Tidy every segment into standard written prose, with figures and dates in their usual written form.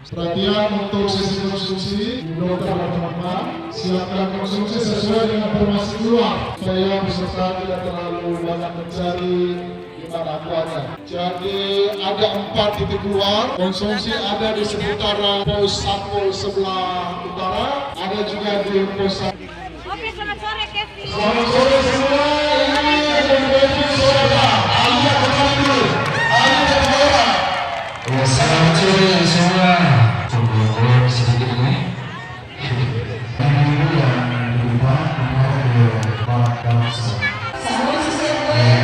Perhatian untuk sesi konsumsi, dokter dan teman-teman, siapkan konsumsi sesuai dengan informasi keluar supaya peserta tidak terlalu banyak mencari di mana akuannya. Jadi ada 4 titik keluar, konsumsi ada di seputaran pos Sampul sebelah utara, ada juga di pos. Oke, selamat sore Kevin. Selamat sore semua, ini menjadi saudara Alia Kepandu, Alia dan Bora. Selamat sore semua. Coba sedikit ini. Ini yang berubah nomor 4. Salam sejahtera.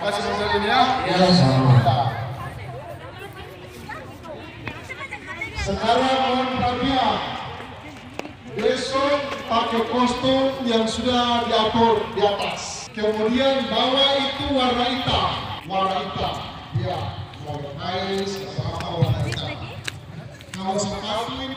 Masih muda ini ya? Ya, sama. Sekarang mohon perhatian. Besok pakai kostum yang sudah diatur di atas. Kemudian bawah itu warna hitam. Warna hitam. Ya, warna kais, apa warna hitam. Kalau sepatu